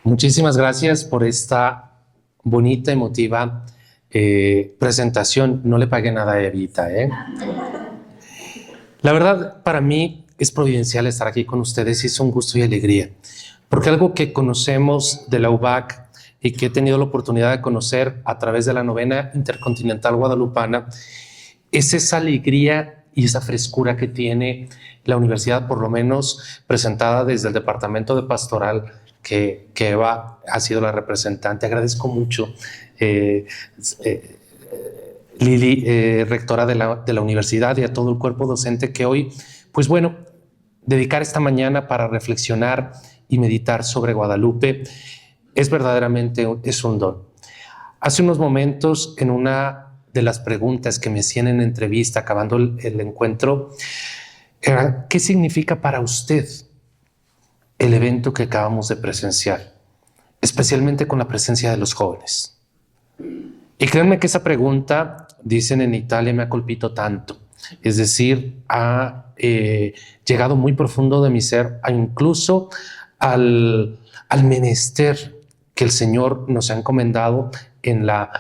Muchísimas gracias por esta bonita, emotiva presentación. No le pagué nada a Evita, ¿eh? La verdad, para mí es providencial estar aquí con ustedes y es un gusto y alegría, porque algo que conocemos de la UBAC y que he tenido la oportunidad de conocer a través de la novena intercontinental guadalupana es esa alegría y esa frescura que tiene la universidad, por lo menos presentada desde el departamento de pastoral, que Eva ha sido la representante. Agradezco mucho, Lili, rectora de la universidad, y a todo el cuerpo docente que hoy, pues bueno, dedicar esta mañana para reflexionar y meditar sobre Guadalupe es verdaderamente un don. Hace unos momentos, en una de las preguntas que me hacían en entrevista, acabando el encuentro, era: ¿qué significa para usted el evento que acabamos de presenciar, especialmente con la presencia de los jóvenes? Y créanme que esa pregunta, dicen en Italia, me ha colpito tanto. Es decir, ha llegado muy profundo de mi ser, incluso al menester que el Señor nos ha encomendado en la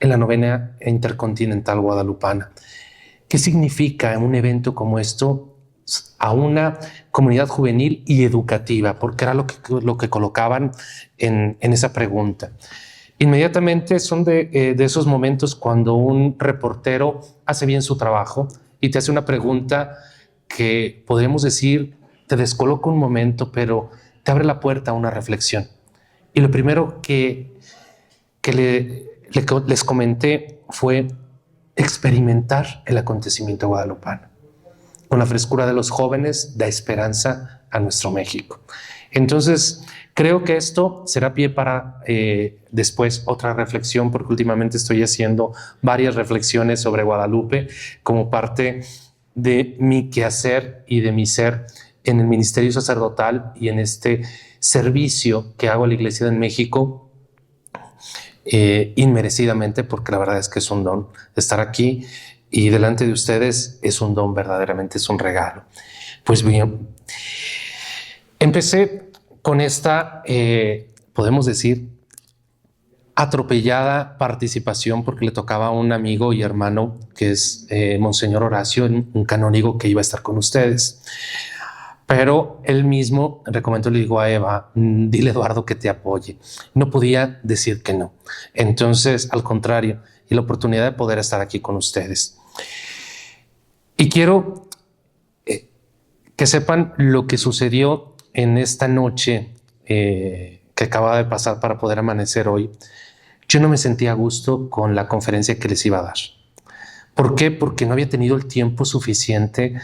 novena intercontinental guadalupana. ¿Qué significa un evento como esto a una comunidad juvenil y educativa? Porque era lo que colocaban en esa pregunta. Inmediatamente son de esos momentos cuando un reportero hace bien su trabajo y te hace una pregunta que podríamos decir te descoloca un momento, pero te abre la puerta a una reflexión. Y lo primero que les comenté fue experimentar el acontecimiento guadalupano. Con la frescura de los jóvenes da esperanza a nuestro México. Entonces, creo que esto será pie para después otra reflexión, porque últimamente estoy haciendo varias reflexiones sobre Guadalupe como parte de mi quehacer y de mi ser en el ministerio sacerdotal y en este servicio que hago a la Iglesia en México, inmerecidamente, porque la verdad es que es un don estar aquí y delante de ustedes. Es un don, verdaderamente es un regalo. Pues bien, empecé con esta, podemos decir, atropellada participación, porque le tocaba a un amigo y hermano que es Monseñor Horacio, un canónigo que iba a estar con ustedes. Pero él mismo recomendó, le digo a Eva, dile a Eduardo que te apoye. No podía decir que no. Entonces, al contrario, y la oportunidad de poder estar aquí con ustedes. Y quiero que sepan lo que sucedió en esta noche que acaba de pasar para poder amanecer hoy. Yo no me sentía a gusto con la conferencia que les iba a dar. ¿Por qué? Porque no había tenido el tiempo suficiente.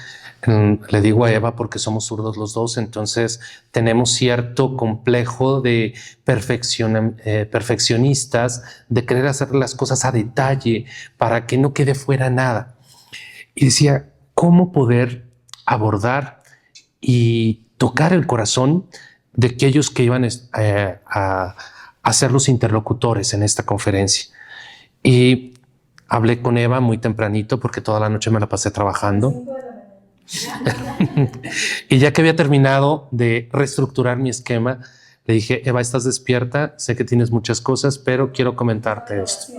Le digo a Eva porque somos zurdos los dos, entonces tenemos cierto complejo de perfeccionistas, de querer hacer las cosas a detalle para que no quede fuera nada. Y decía, ¿cómo poder abordar y tocar el corazón de aquellos que iban a ser los interlocutores en esta conferencia? Y hablé con Eva muy tempranito porque toda la noche me la pasé trabajando. Y ya que había terminado de reestructurar mi esquema, le dije, Eva, ¿estás despierta? Sé que tienes muchas cosas, pero quiero comentarte esto.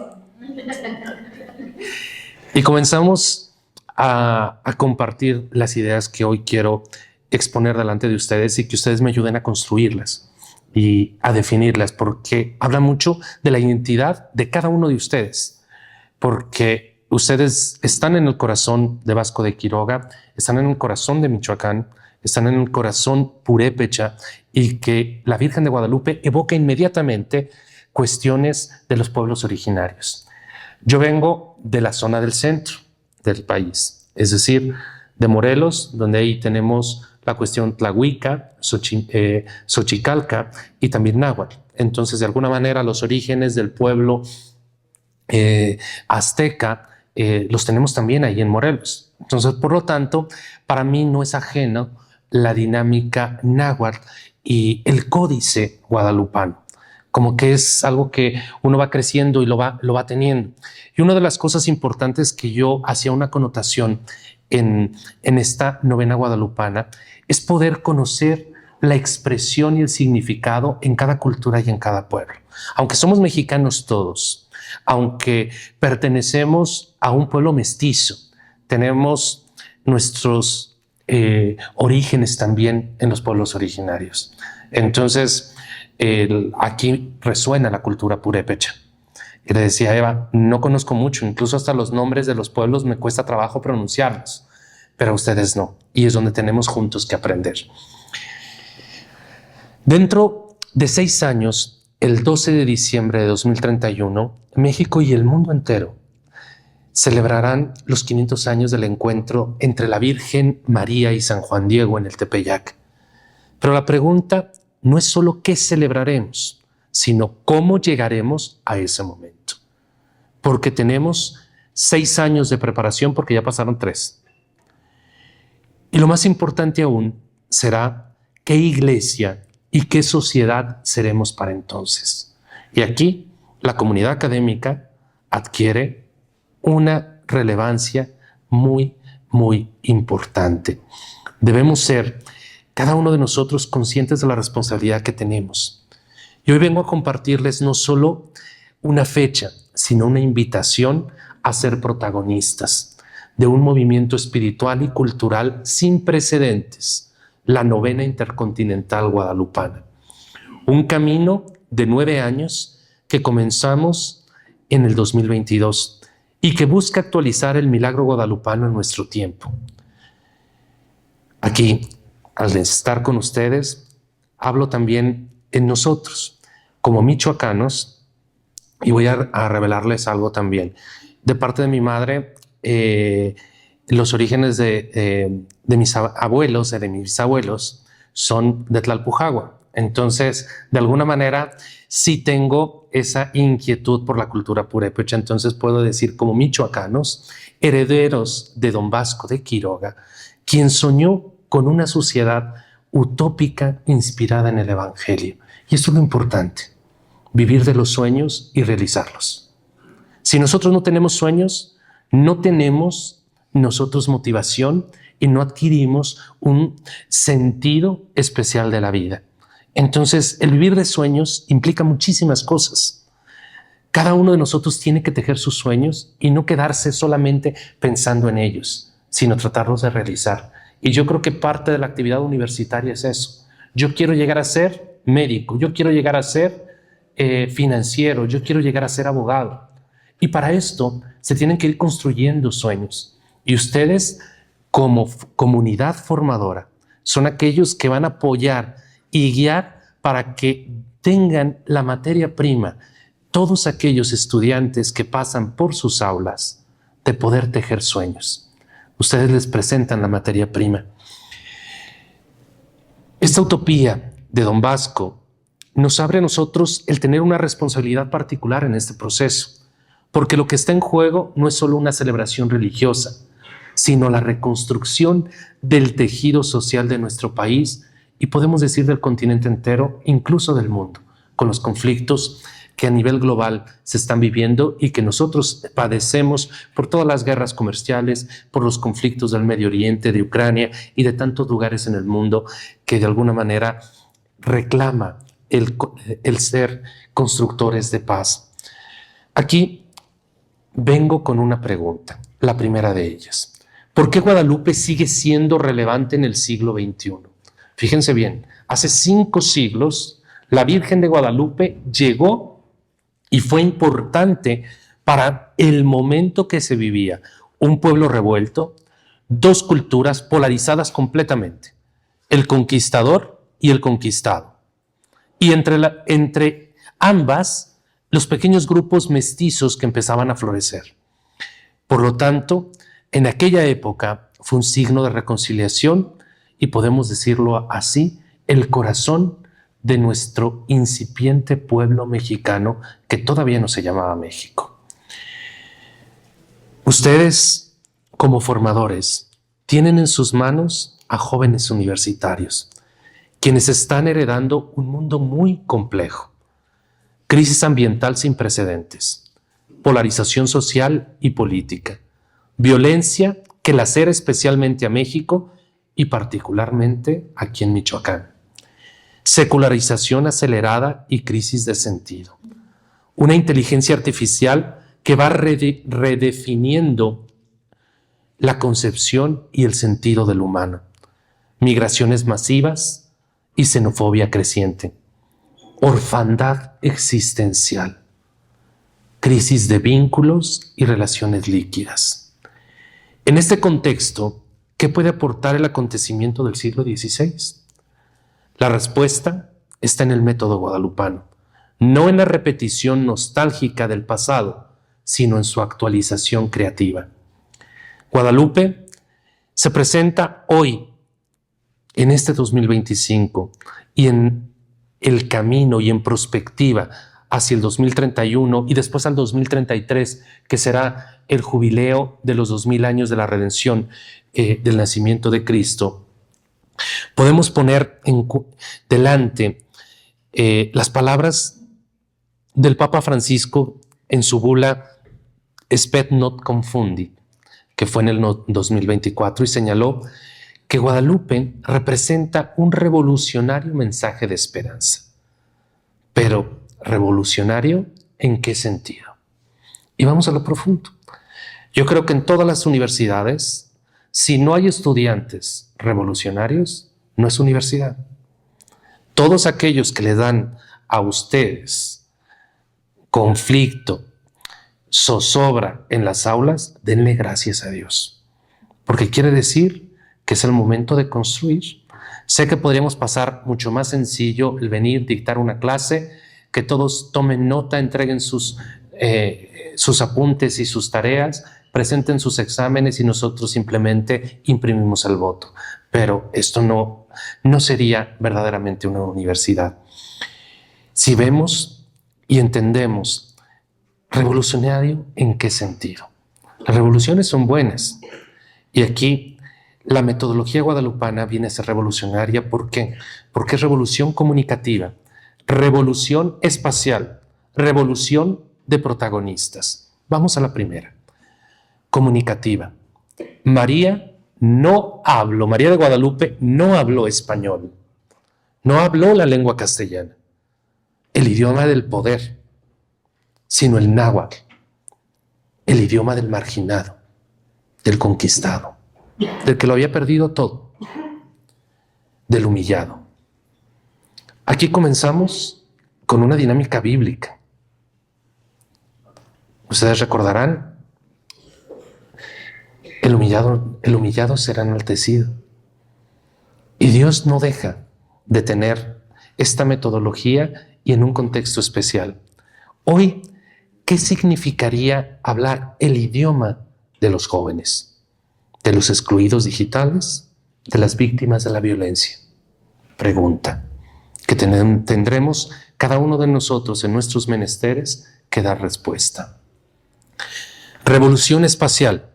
Y comenzamos a compartir las ideas que hoy quiero exponer delante de ustedes y que ustedes me ayuden a construirlas y a definirlas, porque habla mucho de la identidad de cada uno de ustedes, porque ustedes están en el corazón de Vasco de Quiroga, están en el corazón de Michoacán, están en el corazón purépecha, y que la Virgen de Guadalupe evoca inmediatamente cuestiones de los pueblos originarios. Yo vengo de la zona del centro del país, es decir, de Morelos, donde ahí tenemos la cuestión tlahuica, xochicalca y también náhuatl. Entonces, de alguna manera, los orígenes del pueblo azteca los tenemos también ahí en Morelos. Entonces, por lo tanto, para mí no es ajeno la dinámica náhuatl y el códice guadalupano, como que es algo que uno va creciendo y lo va teniendo. Y una de las cosas importantes que yo hacía una connotación en esta novena guadalupana es poder conocer la expresión y el significado en cada cultura y en cada pueblo. Aunque somos mexicanos todos, aunque pertenecemos a un pueblo mestizo, tenemos nuestros orígenes también en los pueblos originarios. Entonces, aquí resuena la cultura purépecha. Y le decía a Eva, no conozco mucho, incluso hasta los nombres de los pueblos me cuesta trabajo pronunciarlos, pero ustedes no. Y es donde tenemos juntos que aprender. Dentro de 6 años, el 12 de diciembre de 2031, México y el mundo entero celebrarán los 500 años del encuentro entre la Virgen María y San Juan Diego en el Tepeyac. Pero la pregunta no es solo qué celebraremos, sino cómo llegaremos a ese momento. Porque tenemos 6 años de preparación, porque ya pasaron 3. Y lo más importante aún será qué iglesia y qué sociedad seremos para entonces. Y aquí la comunidad académica adquiere una relevancia muy, muy importante. Debemos ser, cada uno de nosotros, conscientes de la responsabilidad que tenemos. Y hoy vengo a compartirles no solo una fecha, sino una invitación a ser protagonistas de un movimiento espiritual y cultural sin precedentes, la Novena Intercontinental Guadalupana. Un camino de 9 años que comenzamos en el 2022 y que busca actualizar el milagro guadalupano en nuestro tiempo. Aquí, al estar con ustedes, hablo también en nosotros, como michoacanos, y voy a revelarles algo también. De parte de mi madre, los orígenes de mis abuelos, de mis bisabuelos, son de Tlalpujagua. Entonces, de alguna manera, sí tengo esa inquietud por la cultura purépecha. Entonces puedo decir, como michoacanos, herederos de Don Vasco de Quiroga, quien soñó con una sociedad utópica inspirada en el Evangelio. Y esto es lo importante, vivir de los sueños y realizarlos. Si nosotros no tenemos sueños, no tenemos nosotros motivación y no adquirimos un sentido especial de la vida. Entonces, el vivir de sueños implica muchísimas cosas. Cada uno de nosotros tiene que tejer sus sueños y no quedarse solamente pensando en ellos, sino tratarlos de realizar. Y yo creo que parte de la actividad universitaria es eso. Yo quiero llegar a ser médico, yo quiero llegar a ser financiero, yo quiero llegar a ser abogado. Y para esto se tienen que ir construyendo sueños. Y ustedes, como comunidad formadora, son aquellos que van a apoyar y guiar para que tengan la materia prima, todos aquellos estudiantes que pasan por sus aulas, de poder tejer sueños. Ustedes les presentan la materia prima. Esta utopía de Don Vasco nos abre a nosotros el tener una responsabilidad particular en este proceso, porque lo que está en juego no es solo una celebración religiosa, sino la reconstrucción del tejido social de nuestro país y podemos decir del continente entero, incluso del mundo, con los conflictos que a nivel global se están viviendo y que nosotros padecemos por todas las guerras comerciales, por los conflictos del Medio Oriente, de Ucrania y de tantos lugares en el mundo que de alguna manera reclama el ser constructores de paz. Aquí vengo con una pregunta, la primera de ellas. ¿Por qué Guadalupe sigue siendo relevante en el siglo XXI? Fíjense bien, hace 5 siglos la Virgen de Guadalupe llegó y fue importante para el momento que se vivía. Un pueblo revuelto, 2 culturas polarizadas completamente, el conquistador y el conquistado. Y entre ambas, los pequeños grupos mestizos que empezaban a florecer. Por lo tanto, en aquella época fue un signo de reconciliación y podemos decirlo así, el corazón de nuestro incipiente pueblo mexicano que todavía no se llamaba México. Ustedes, como formadores, tienen en sus manos a jóvenes universitarios, quienes están heredando un mundo muy complejo. Crisis ambiental sin precedentes, polarización social y política, violencia que lacera especialmente a México y particularmente aquí en Michoacán. secularización acelerada y crisis de sentido. Una inteligencia artificial que va redefiniendo la concepción y el sentido del humano. Migraciones masivas y xenofobia creciente. Orfandad existencial. Crisis de vínculos y relaciones líquidas. En este contexto, ¿qué puede aportar el acontecimiento del siglo XVI? La respuesta está en el método guadalupano, no en la repetición nostálgica del pasado, sino en su actualización creativa. Guadalupe se presenta hoy, en este 2025, y en el camino y en perspectiva hacia el 2031 y después al 2033, que será el jubileo de los 2000 años de la redención del nacimiento de Cristo. Podemos poner delante las palabras del Papa Francisco en su bula Spet Not Confundi, que fue en el 2024, y señaló que Guadalupe representa un revolucionario mensaje de esperanza. Pero, ¿revolucionario en qué sentido? Y vamos a lo profundo. Yo creo que en todas las universidades, si no hay estudiantes revolucionarios, no es universidad. Todos aquellos que le dan a ustedes conflicto, zozobra en las aulas, denle gracias a Dios. Porque quiere decir que es el momento de construir. Sé que podríamos pasar mucho más sencillo el venir, dictar una clase, que todos tomen nota, entreguen sus apuntes y sus tareas, presenten sus exámenes y nosotros simplemente imprimimos el voto. Pero esto no sería verdaderamente una universidad. Si vemos y entendemos, ¿revolucionario en qué sentido? Las revoluciones son buenas. Y aquí la metodología guadalupana viene a ser revolucionaria. ¿Por qué? Porque es revolución comunicativa, revolución espacial, revolución de protagonistas. Vamos a la primera. Comunicativa. María de Guadalupe no habló español, no habló la lengua castellana, el idioma del poder, sino el náhuatl, el idioma del marginado, del conquistado, del que lo había perdido todo, del humillado. Aquí comenzamos con una dinámica bíblica. Ustedes recordarán, el humillado será enaltecido. Y Dios no deja de tener esta metodología y en un contexto especial. Hoy, ¿qué significaría hablar el idioma de los jóvenes, de los excluidos digitales, de las víctimas de la violencia? Pregunta que tendremos cada uno de nosotros en nuestros menesteres que dar respuesta. Revolución espacial.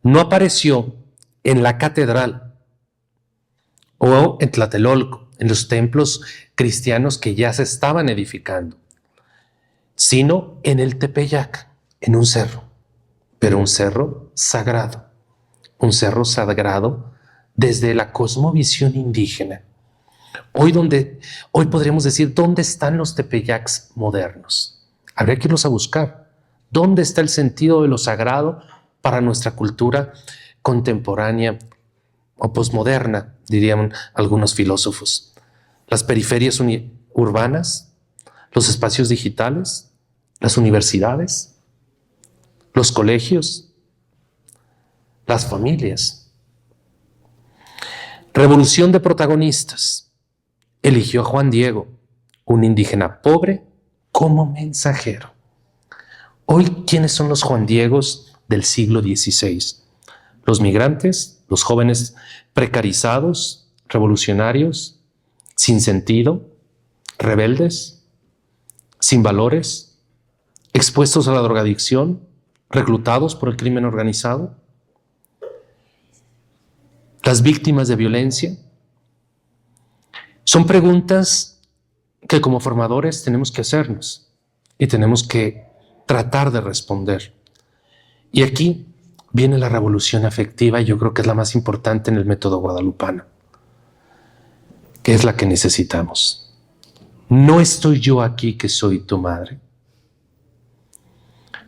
No apareció en la catedral o en Tlatelolco, en los templos cristianos que ya se estaban edificando, sino en el Tepeyac, en un cerro, pero un cerro sagrado desde la cosmovisión indígena. Hoy podríamos decir, ¿dónde están los Tepeyacs modernos? Habría que irlos a buscar. ¿Dónde está el sentido de lo sagrado para nuestra cultura contemporánea o posmoderna, dirían algunos filósofos? Las periferias urbanas, los espacios digitales, las universidades, los colegios, las familias. Revolución de protagonistas. Eligió a Juan Diego, un indígena pobre, como mensajero. Hoy, ¿quiénes son los Juan Diegos del siglo XVI? Los migrantes, los jóvenes precarizados, revolucionarios, sin sentido, rebeldes, sin valores, expuestos a la drogadicción, reclutados por el crimen organizado. Las víctimas de violencia. Son preguntas que como formadores tenemos que hacernos y tenemos que tratar de responder. Y aquí viene la revolución afectiva, y yo creo que es la más importante en el método guadalupano. es la que necesitamos. No estoy yo aquí que soy tu madre.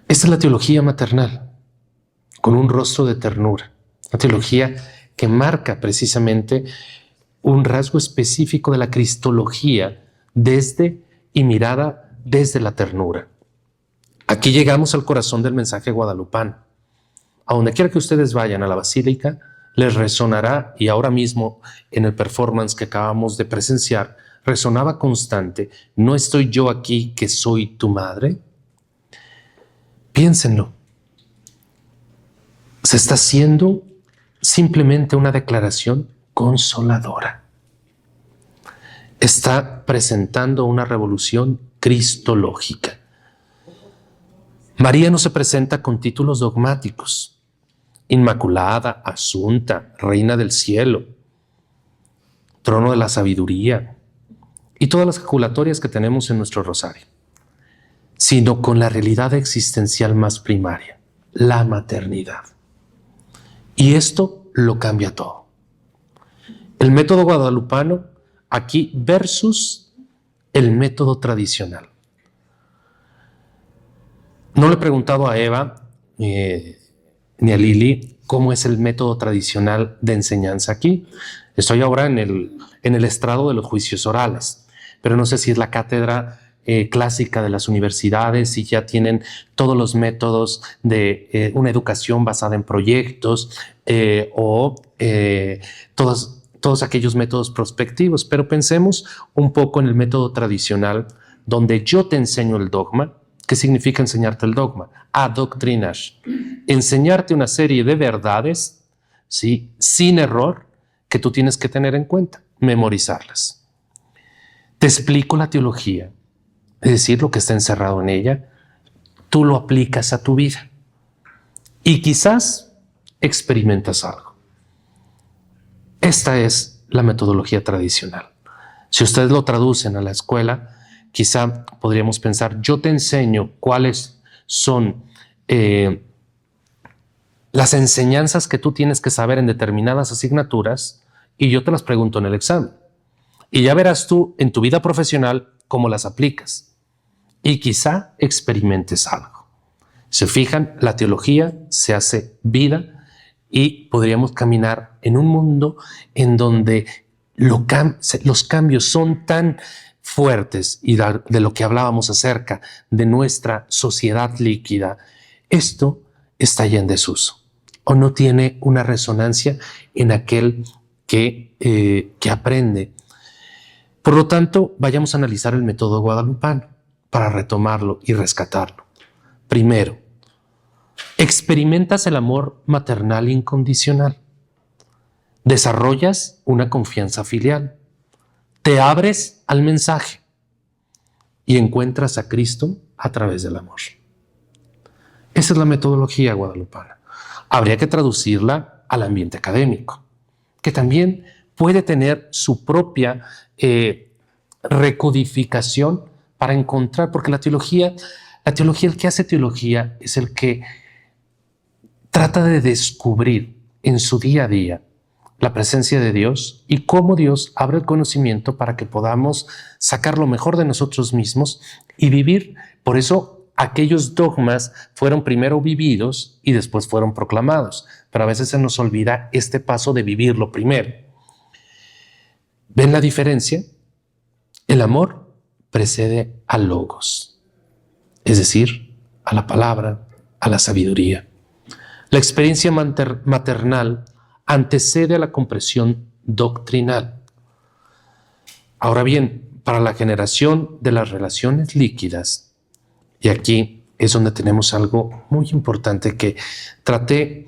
Esta es la teología maternal, con un rostro de ternura. Una teología que marca precisamente un rasgo específico de la cristología y mirada desde la ternura. Aquí llegamos al corazón del mensaje guadalupano. A donde quiera que ustedes vayan a la basílica, les resonará, y ahora mismo en el performance que acabamos de presenciar, resonaba constante: ¿no estoy yo aquí que soy tu madre? Piénsenlo. Se está haciendo simplemente una declaración consoladora. Está presentando una revolución cristológica. María no se presenta con títulos dogmáticos: Inmaculada, Asunta, Reina del Cielo, Trono de la Sabiduría y todas las jaculatorias que tenemos en nuestro rosario, sino con la realidad existencial más primaria, la maternidad. Y esto lo cambia todo. El método guadalupano aquí versus el método tradicional. No le he preguntado a Eva ni a Lili cómo es el método tradicional de enseñanza aquí. Estoy ahora en el estrado de los juicios orales, pero no sé si es la cátedra clásica de las universidades, si ya tienen todos los métodos de una educación basada en proyectos o todos aquellos métodos prospectivos. Pero pensemos un poco en el método tradicional, donde yo te enseño el dogma. ¿Qué significa enseñarte el dogma? Adoctrinar. Enseñarte una serie de verdades, ¿sí?, sin error, que tú tienes que tener en cuenta, memorizarlas. Te explico la teología, es decir, lo que está encerrado en ella, tú lo aplicas a tu vida y quizás experimentas algo. Esta es la metodología tradicional. Si ustedes lo traducen a la escuela, quizá podríamos pensar: yo te enseño cuáles son las enseñanzas que tú tienes que saber en determinadas asignaturas y yo te las pregunto en el examen. Y ya verás tú en tu vida profesional cómo las aplicas. Y quizá experimentes algo. Se fijan, la teología se hace vida y podríamos caminar en un mundo en donde los cambios son tan fuertes, y de lo que hablábamos acerca de nuestra sociedad líquida, esto está ya en desuso o no tiene una resonancia en aquel que aprende. Por lo tanto, vayamos a analizar el método guadalupano para retomarlo y rescatarlo. Primero, experimentas el amor maternal incondicional. Desarrollas una confianza filial. Te abres al mensaje y encuentras a Cristo a través del amor. Esa es la metodología guadalupana. Habría que traducirla al ambiente académico, que también puede tener su propia recodificación para encontrar, porque la teología, el que hace teología es el que trata de descubrir en su día a día la presencia de Dios y cómo Dios abre el conocimiento para que podamos sacar lo mejor de nosotros mismos y vivir. Por eso aquellos dogmas fueron primero vividos y después fueron proclamados, pero a veces se nos olvida este paso de vivirlo primero. ¿Ven la diferencia? El amor precede al logos, es decir, a la palabra, a la sabiduría. La experiencia maternal antecede a la comprensión doctrinal. Ahora bien, para la generación de las relaciones líquidas, y aquí es donde tenemos algo muy importante que traté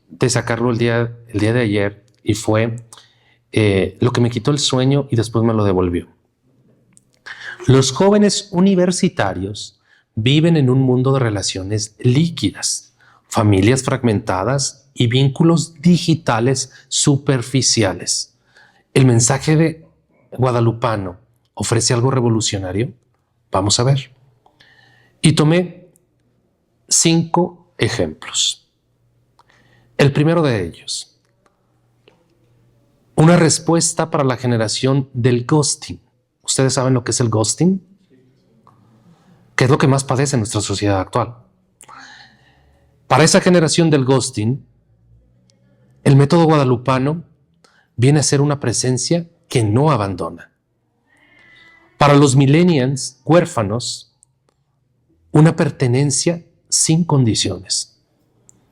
de sacarlo el día de ayer, y fue lo que me quitó el sueño y después me lo devolvió. Los jóvenes universitarios viven en un mundo de relaciones líquidas, familias fragmentadas y vínculos digitales superficiales. ¿El mensaje de guadalupano ofrece algo revolucionario? Vamos a ver. Y tomé 5 ejemplos. El primero de ellos: Una respuesta para la generación del ghosting. ¿Ustedes saben lo que es el ghosting? ¿Qué es lo que más padece en nuestra sociedad actual? Para esa generación del ghosting, el método guadalupano viene a ser una presencia que no abandona. Para los millennials huérfanos, una pertenencia sin condiciones.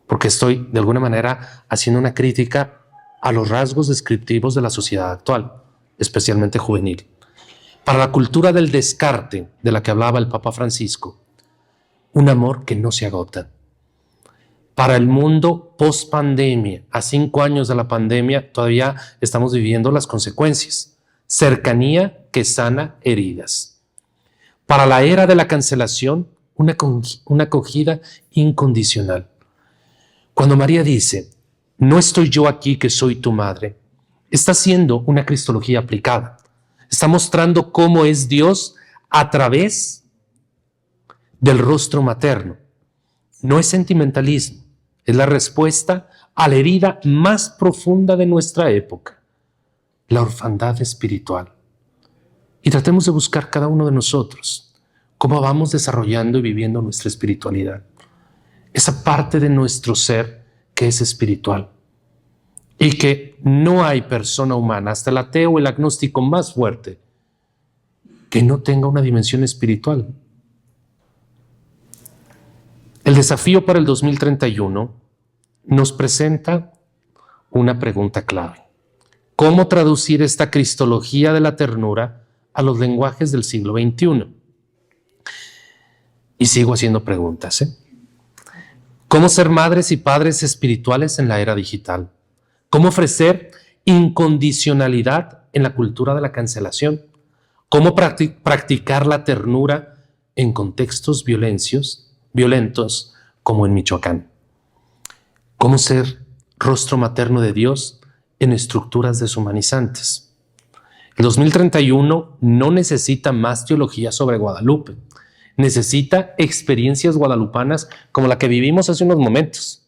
Porque estoy, de alguna manera, haciendo una crítica a los rasgos descriptivos de la sociedad actual, especialmente juvenil. Para la cultura del descarte, de la que hablaba el Papa Francisco, un amor que no se agota. Para el mundo post-pandemia, a 5 años de la pandemia, todavía estamos viviendo las consecuencias. Cercanía que sana heridas. Para la era de la cancelación, una acogida incondicional. Cuando María dice, no estoy yo aquí que soy tu madre, está haciendo una cristología aplicada. Está mostrando cómo es Dios a través del rostro materno. No es sentimentalismo, es la respuesta a la herida más profunda de nuestra época, la orfandad espiritual. Y tratemos de buscar cada uno de nosotros cómo vamos desarrollando y viviendo nuestra espiritualidad. Esa parte de nuestro ser que es espiritual. Y que no hay persona humana, hasta el ateo o el agnóstico más fuerte, que no tenga una dimensión espiritual. El desafío para el 2031 nos presenta una pregunta clave. ¿Cómo traducir esta cristología de la ternura a los lenguajes del siglo XXI? Y sigo haciendo preguntas. ¿Cómo ser madres y padres espirituales en la era digital? ¿Cómo ofrecer incondicionalidad en la cultura de la cancelación? ¿Cómo practicar la ternura en contextos violentos como en Michoacán? ¿Cómo ser rostro materno de Dios en estructuras deshumanizantes? El 2031 no necesita más teología sobre Guadalupe. Necesita experiencias guadalupanas como la que vivimos hace unos momentos,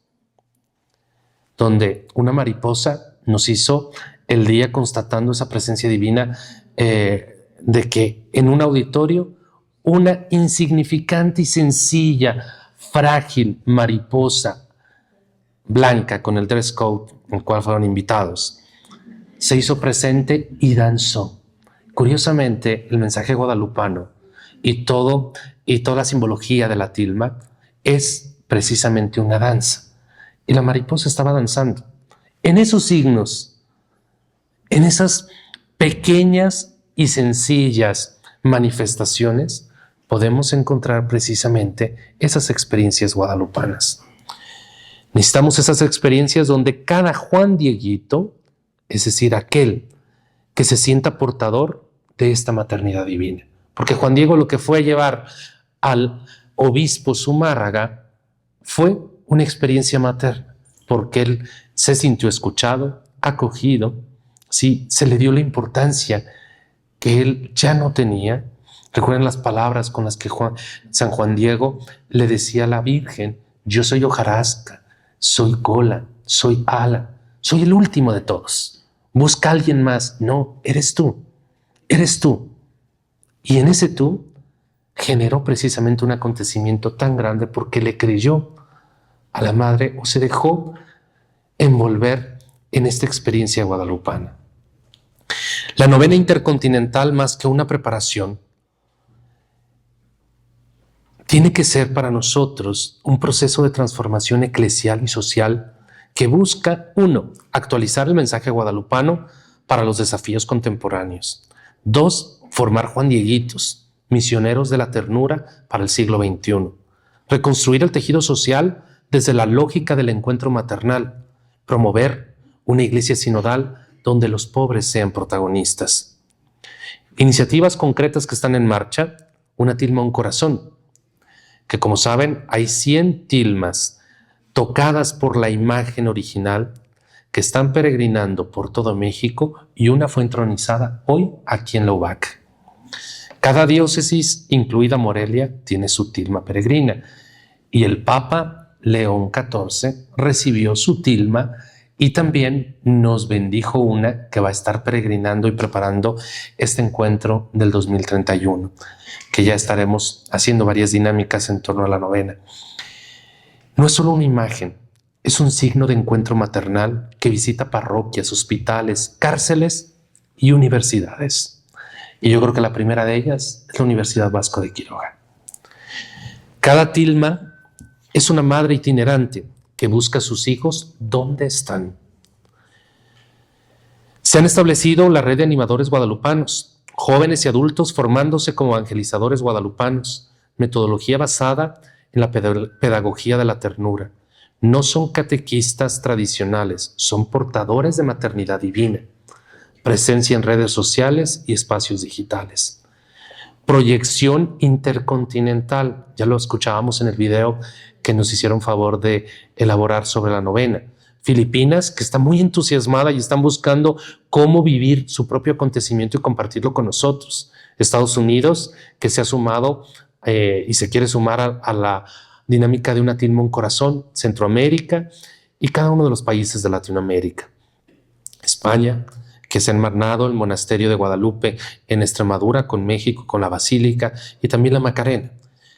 donde una mariposa nos hizo el día constatando esa presencia divina de que en un auditorio una insignificante y sencilla, frágil mariposa blanca con el dress code en el cual fueron invitados se hizo presente y danzó. Curiosamente, el mensaje guadalupano y toda la simbología de la tilma es precisamente una danza. Y la mariposa estaba danzando. En esos signos, en esas pequeñas y sencillas manifestaciones, podemos encontrar precisamente esas experiencias guadalupanas. Necesitamos esas experiencias donde cada Juan Dieguito, es decir, aquel que se sienta portador de esta maternidad divina. Porque Juan Diego lo que fue a llevar al obispo Zumárraga fue una experiencia materna, porque él se sintió escuchado, acogido, sí, se le dio la importancia que él ya no tenía. Recuerden las palabras con las que San Juan Diego le decía a la Virgen: yo soy hojarasca, soy cola, soy ala, soy el último de todos. Busca a alguien más. No, eres tú, eres tú. Y en ese tú generó precisamente un acontecimiento tan grande porque le creyó a la madre o se dejó envolver en esta experiencia guadalupana. La novena intercontinental, más que una preparación, tiene que ser para nosotros un proceso de transformación eclesial y social que busca, 1, actualizar el mensaje guadalupano para los desafíos contemporáneos. 2, formar Juan Dieguitos, misioneros de la ternura para el siglo XXI. Reconstruir el tejido social desde la lógica del encuentro maternal. Promover una iglesia sinodal donde los pobres sean protagonistas. Iniciativas concretas que están en marcha. Una tilma, un corazón. Que como saben, hay 100 tilmas tocadas por la imagen original que están peregrinando por todo México y una fue entronizada hoy aquí en la UBAC. Cada diócesis, incluida Morelia, tiene su tilma peregrina y el Papa León XIV recibió su tilma Y también nos bendijo una que va a estar peregrinando y preparando este encuentro del 2031, que ya estaremos haciendo varias dinámicas en torno a la novena. No es solo una imagen, es un signo de encuentro maternal que visita parroquias, hospitales, cárceles y universidades. Y yo creo que la primera de ellas es la Universidad Vasco de Quiroga. Cada tilma es una madre itinerante que busca a sus hijos donde están. Se han establecido la red de animadores guadalupanos, jóvenes y adultos formándose como evangelizadores guadalupanos, metodología basada en la pedagogía de la ternura. No son catequistas tradicionales, son portadores de maternidad divina, presencia en redes sociales y espacios digitales. Proyección intercontinental, ya lo escuchábamos en el video que nos hicieron favor de elaborar sobre la novena. Filipinas, que está muy entusiasmada y están buscando cómo vivir su propio acontecimiento y compartirlo con nosotros. Estados Unidos, que se ha sumado y se quiere sumar a la dinámica de una tilma, un corazón. Centroamérica y cada uno de los países de Latinoamérica. España, que se ha enmarnado el monasterio de Guadalupe en Extremadura con México, con la Basílica y también la Macarena.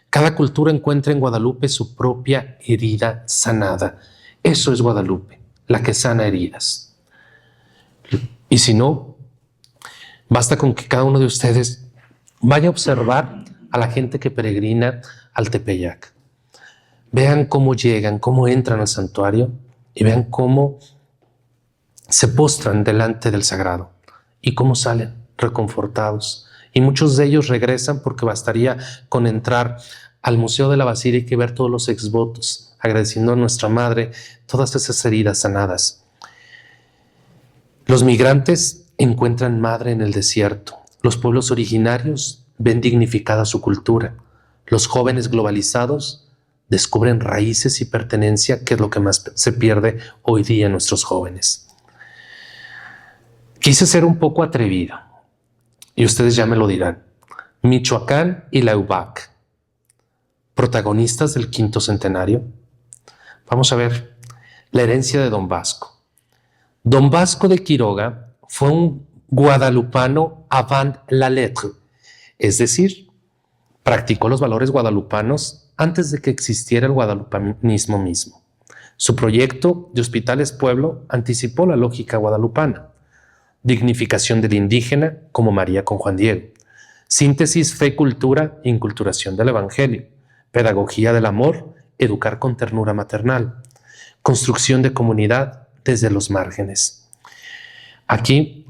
Cada cultura encuentra en Guadalupe su propia herida sanada. Eso es Guadalupe, la que sana heridas. Y si no, basta con que cada uno de ustedes vaya a observar a la gente que peregrina al Tepeyac. Vean cómo llegan, cómo entran al santuario y vean cómo se postran delante del sagrado y cómo salen reconfortados. Y muchos de ellos regresan porque bastaría con entrar al Museo de la Basílica y ver todos los exvotos, agradeciendo a nuestra Madre todas esas heridas sanadas. Los migrantes encuentran madre en el desierto. Los pueblos originarios ven dignificada su cultura. Los jóvenes globalizados descubren raíces y pertenencia, que es lo que más se pierde hoy día en nuestros jóvenes. Quise ser un poco atrevido y ustedes ya me lo dirán. Michoacán y la UBAC, protagonistas del quinto centenario. Vamos a ver la herencia de Don Vasco. Don Vasco de Quiroga fue un guadalupano avant la lettre, es decir, practicó los valores guadalupanos antes de que existiera el guadalupanismo mismo. Su proyecto de Hospitales Pueblo anticipó la lógica guadalupana. Dignificación del indígena como María con Juan Diego. Síntesis fe-cultura e inculturación del evangelio. Pedagogía del amor, educar con ternura maternal. Construcción de comunidad desde los márgenes. Aquí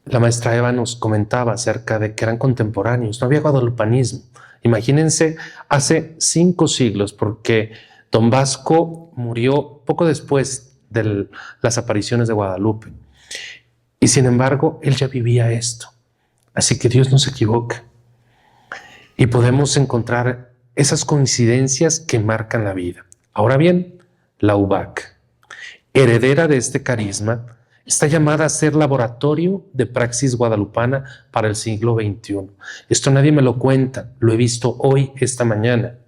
la maestra Eva nos comentaba acerca de que eran contemporáneos, no había guadalupanismo. Imagínense hace 5 siglos, porque Don Vasco murió poco después de las apariciones de Guadalupe. Y sin embargo, él ya vivía esto. Así que Dios no se equivoca. Y podemos encontrar esas coincidencias que marcan la vida. Ahora bien, la UBAC, heredera de este carisma, está llamada a ser laboratorio de praxis guadalupana para el siglo XXI. Esto nadie me lo cuenta, lo he visto hoy, esta mañana.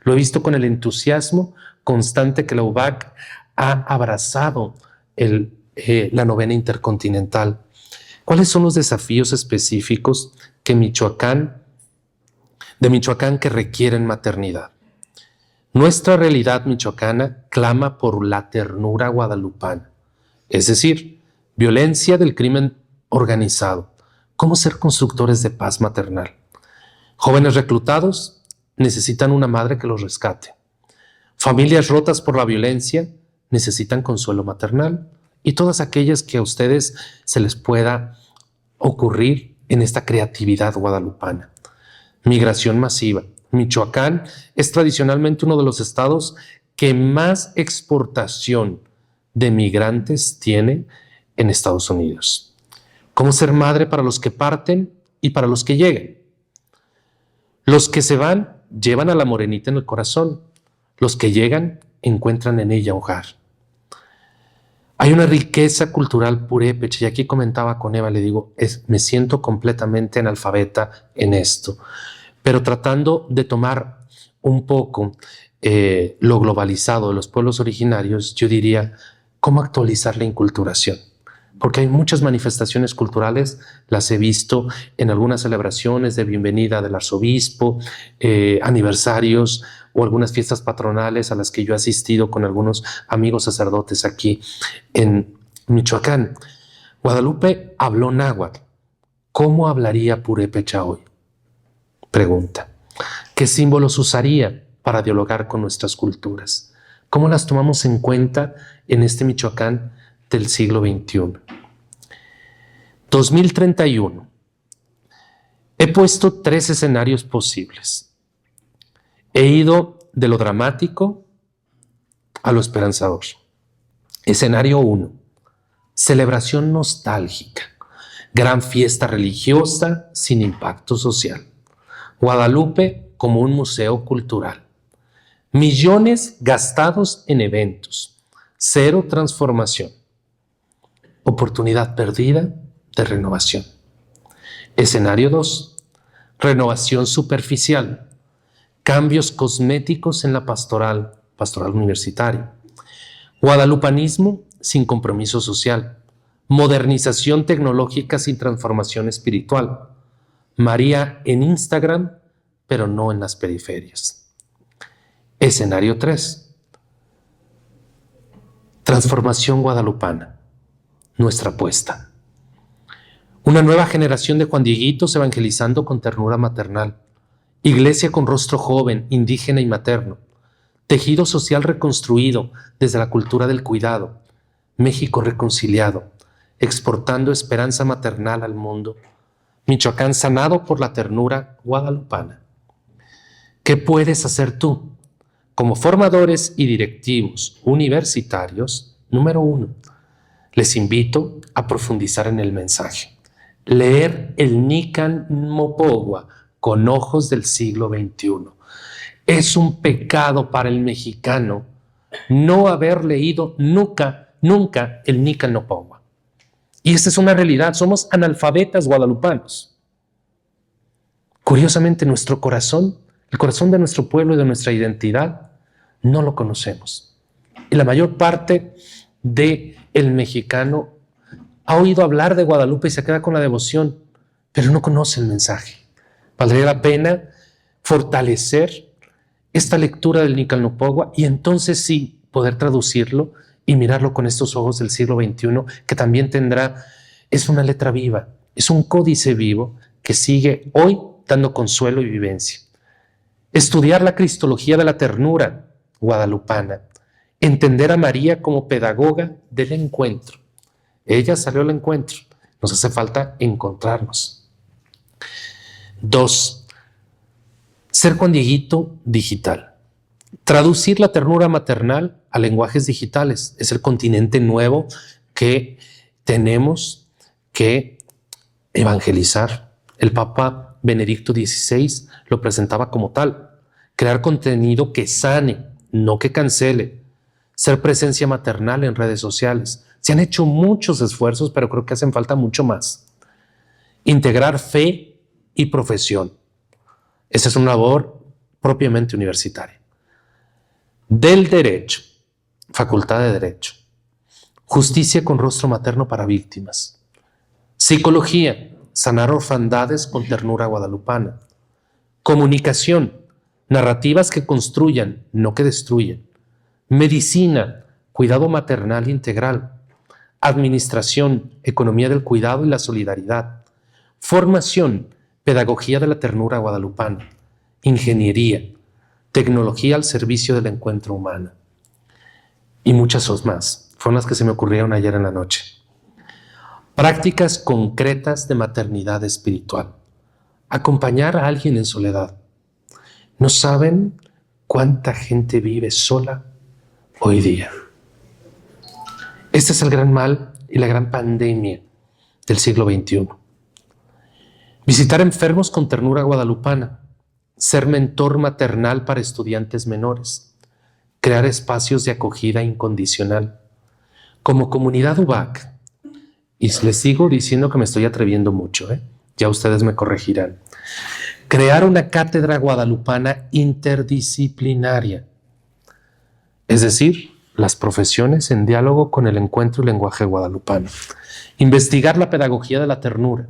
Lo he visto con el entusiasmo constante que la UBAC ha abrazado la novena intercontinental. ¿Cuáles son los desafíos específicos de Michoacán que requieren maternidad? Nuestra realidad michoacana clama por la ternura guadalupana, es decir, violencia del crimen organizado. ¿Cómo ser constructores de paz maternal? Jóvenes reclutados necesitan una madre que los rescate. Familias rotas por la violencia necesitan consuelo maternal. Y todas aquellas que a ustedes se les pueda ocurrir en esta creatividad guadalupana. Migración masiva. Michoacán es tradicionalmente uno de los estados que más exportación de migrantes tiene en Estados Unidos. ¿Cómo ser madre para los que parten y para los que llegan? Los que se van llevan a la morenita en el corazón. Los que llegan encuentran en ella hogar. Hay una riqueza cultural purépecha, y aquí comentaba con Eva, le digo, me siento completamente analfabeta en esto, pero tratando de tomar un poco lo globalizado de los pueblos originarios, yo diría ¿Cómo actualizar la inculturación? Porque hay muchas manifestaciones culturales, las he visto en algunas celebraciones de bienvenida del arzobispo, aniversarios o algunas fiestas patronales a las que yo he asistido con algunos amigos sacerdotes aquí en Michoacán. Guadalupe habló náhuatl. ¿Cómo hablaría purépecha hoy? Pregunta. ¿Qué símbolos usaría para dialogar con nuestras culturas? ¿Cómo las tomamos en cuenta en este Michoacán del siglo XXI? 2031. He puesto 3 escenarios posibles. He ido de lo dramático a lo esperanzador. Escenario 1. Celebración nostálgica. Gran fiesta religiosa sin impacto social. Guadalupe como un museo cultural. Millones gastados en eventos. Cero transformación. Oportunidad perdida de renovación. Escenario 2. Renovación superficial. Cambios cosméticos en la pastoral universitaria. Guadalupanismo sin compromiso social. Modernización tecnológica sin transformación espiritual. María en Instagram, pero no en las periferias. Escenario 3. Transformación guadalupana. Nuestra apuesta. Una nueva generación de Juan Dieguitos evangelizando con ternura maternal. Iglesia con rostro joven, indígena y materno. Tejido social reconstruido desde la cultura del cuidado. México reconciliado, exportando esperanza maternal al mundo. Michoacán sanado por la ternura guadalupana. ¿Qué puedes hacer tú? Como formadores y directivos universitarios, número 1, les invito a profundizar en el mensaje. Leer el Nican Mopogua con ojos del siglo XXI. Es un pecado para el mexicano no haber leído nunca el Nican Mopogua. Y esta es una realidad, somos analfabetas guadalupanos. Curiosamente, nuestro corazón, el corazón de nuestro pueblo y de nuestra identidad, no lo conocemos. Y la mayor parte del mexicano ha oído hablar de Guadalupe y se queda con la devoción, pero no conoce el mensaje. Valdría la pena fortalecer esta lectura del Nican Mopogua y entonces sí poder traducirlo y mirarlo con estos ojos del siglo XXI, que también es una letra viva, es un códice vivo que sigue hoy dando consuelo y vivencia. Estudiar la cristología de la ternura guadalupana, entender a María como pedagoga del encuentro. Ella salió al encuentro, nos hace falta encontrarnos. 2. Ser Juan Dieguito digital. Traducir la ternura maternal a lenguajes digitales. Es el continente nuevo que tenemos que evangelizar. El Papa Benedicto XVI lo presentaba como tal. Crear contenido que sane, no que cancele. Ser presencia maternal en redes sociales. Se han hecho muchos esfuerzos, pero creo que hacen falta mucho más. Integrar fe y profesión. Esa es una labor propiamente universitaria. Del derecho, facultad de derecho. Justicia con rostro materno para víctimas. Psicología, sanar orfandades con ternura guadalupana. Comunicación, narrativas que construyan, no que destruyan. Medicina, cuidado maternal integral. Administración, economía del cuidado y la solidaridad. Formación, pedagogía de la ternura guadalupana. Ingeniería, tecnología al servicio del encuentro humano. Y muchas más. Fueron las que se me ocurrieron ayer en la noche. Prácticas concretas de maternidad espiritual. Acompañar a alguien en soledad. ¿No saben cuánta gente vive sola hoy día? Este es el gran mal y la gran pandemia del siglo XXI. Visitar enfermos con ternura guadalupana. Ser mentor maternal para estudiantes menores. Crear espacios de acogida incondicional. Como comunidad UBAC, y les sigo diciendo que me estoy atreviendo mucho, ya ustedes me corregirán. Crear una cátedra guadalupana interdisciplinaria. Es decir, las profesiones en diálogo con el encuentro y lenguaje guadalupano. Investigar la pedagogía de la ternura.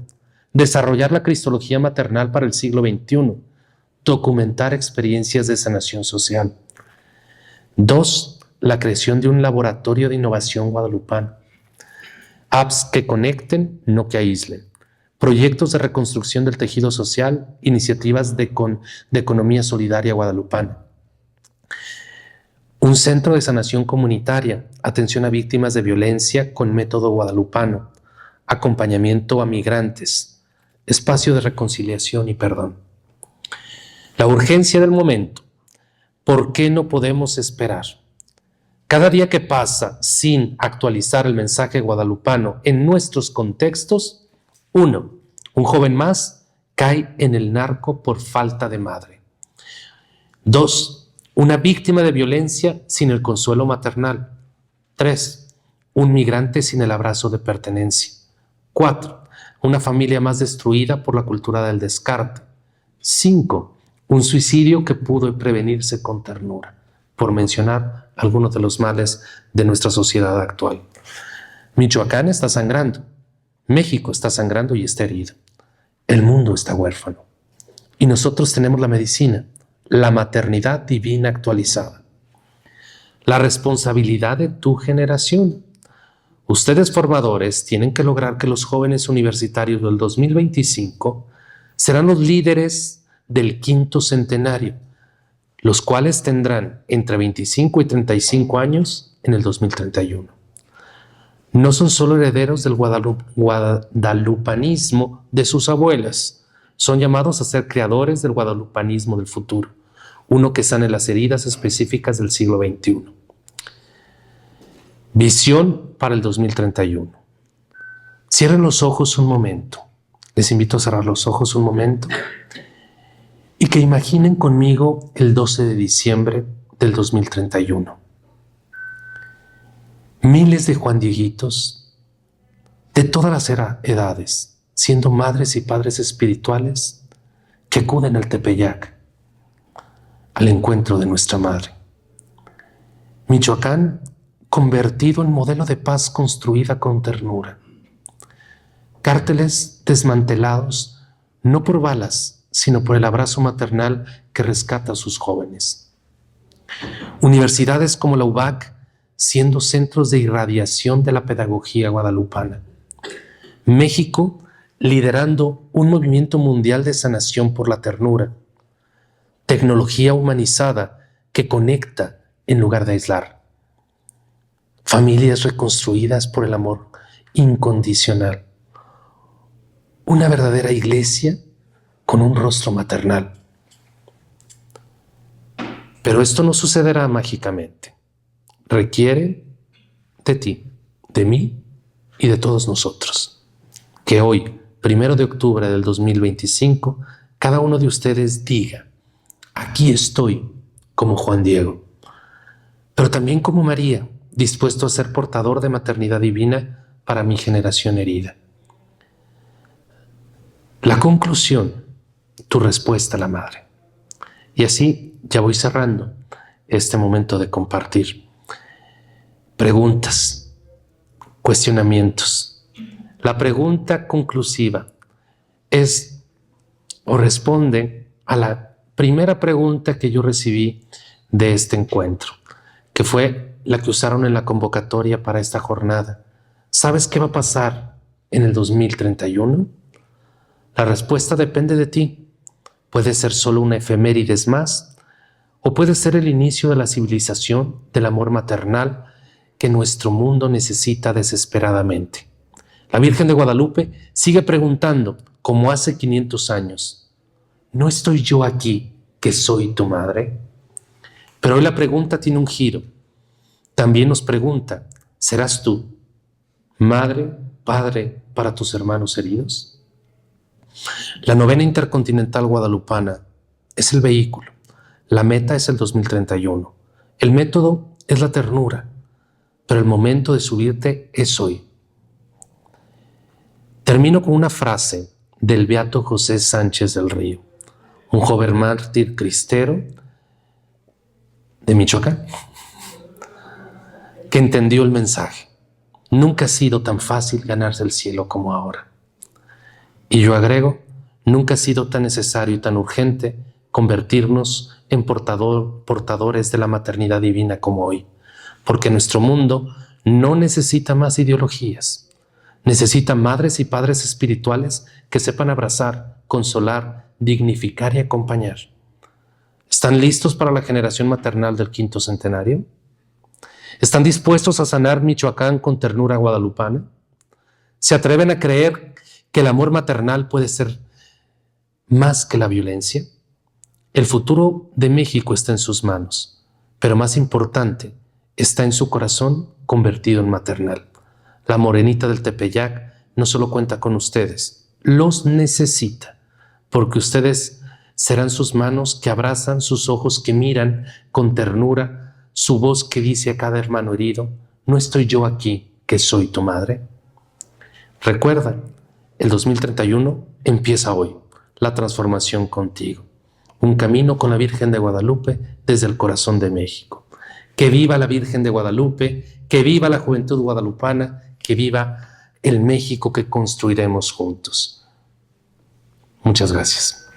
Desarrollar la cristología maternal para el siglo XXI. Documentar experiencias de sanación social. 2. La creación de un laboratorio de innovación guadalupano. Apps que conecten, no que aíslen. Proyectos de reconstrucción del tejido social, iniciativas de economía solidaria guadalupana. Un centro de sanación comunitaria, atención a víctimas de violencia con método guadalupano, acompañamiento a migrantes, espacio de reconciliación y perdón. La urgencia del momento. ¿Por qué no podemos esperar? Cada día que pasa sin actualizar el mensaje guadalupano en nuestros contextos, 1. Un joven más cae en el narco por falta de madre. 2. Una víctima de violencia sin el consuelo maternal. 3. Un migrante sin el abrazo de pertenencia. 4. Una familia más destruida por la cultura del descarte. 5. Un suicidio que pudo prevenirse con ternura, por mencionar algunos de los males de nuestra sociedad actual. Michoacán está sangrando, México está sangrando y está herido. El mundo está huérfano. Y nosotros tenemos la medicina, la maternidad divina actualizada. La responsabilidad de tu generación. Ustedes formadores tienen que lograr que los jóvenes universitarios del 2025 serán los líderes del quinto centenario, los cuales tendrán entre 25 y 35 años en el 2031. No son solo herederos del guadalupanismo de sus abuelas, son llamados a ser creadores del guadalupanismo del futuro, uno que sane las heridas específicas del siglo XXI. Visión para el 2031. Cierren los ojos un momento. Les invito a cerrar los ojos un momento y que imaginen conmigo el 12 de diciembre del 2031. Miles de Juan Dieguitos de todas las edades, siendo madres y padres espirituales que acuden al Tepeyac, al encuentro de nuestra madre. Michoacán, convertido en modelo de paz construida con ternura. Cárteles desmantelados, no por balas, sino por el abrazo maternal que rescata a sus jóvenes. Universidades como la UBAC, siendo centros de irradiación de la pedagogía guadalupana. México, liderando un movimiento mundial de sanación por la ternura. Tecnología humanizada que conecta en lugar de aislar. Familias reconstruidas por el amor incondicional. Una verdadera iglesia con un rostro maternal. Pero esto no sucederá mágicamente. Requiere de ti, de mí y de todos nosotros. Que hoy, 1 de octubre del 2025, cada uno de ustedes diga: aquí estoy como Juan Diego, pero también como María, dispuesto a ser portador de maternidad divina para mi generación herida. La conclusión, tu respuesta a la madre. Y así ya voy cerrando este momento de compartir. Preguntas, cuestionamientos. La pregunta conclusiva es o responde a la primera pregunta que yo recibí de este encuentro, que fue la que usaron en la convocatoria para esta jornada. ¿Sabes qué va a pasar en el 2031? La respuesta depende de ti. Puede ser solo una efemérides más, o puede ser el inicio de la civilización del amor maternal que nuestro mundo necesita desesperadamente. La Virgen de Guadalupe sigue preguntando, como hace 500 años, ¿no estoy yo aquí que soy tu madre? Pero hoy la pregunta tiene un giro. También nos pregunta, ¿serás tú madre, padre para tus hermanos heridos? La novena intercontinental guadalupana es el vehículo. La meta es el 2031. El método es la ternura, pero el momento de subirte es hoy. Termino con una frase del beato José Sánchez del Río, un joven mártir cristero de Michoacán, que entendió el mensaje. Nunca ha sido tan fácil ganarse el cielo como ahora. Y yo agrego, nunca ha sido tan necesario y tan urgente convertirnos en portadores de la maternidad divina como hoy, porque nuestro mundo no necesita más ideologías, necesita madres y padres espirituales que sepan abrazar, consolar, dignificar y acompañar. ¿Están listos para la generación maternal del 5º centenario? ¿Están dispuestos a sanar Michoacán con ternura guadalupana? ¿Se atreven a creer que el amor maternal puede ser más que la violencia? El futuro de México está en sus manos, pero más importante, está en su corazón convertido en maternal. La morenita del Tepeyac no solo cuenta con ustedes, los necesita, porque ustedes serán sus manos que abrazan, sus ojos que miran con ternura, su voz que dice a cada hermano herido, ¿no estoy yo aquí, que soy tu madre? Recuerda, el 2031 empieza hoy, la transformación contigo. Un camino con la Virgen de Guadalupe desde el corazón de México. Que viva la Virgen de Guadalupe, que viva la juventud guadalupana, que viva el México que construiremos juntos. Muchas gracias.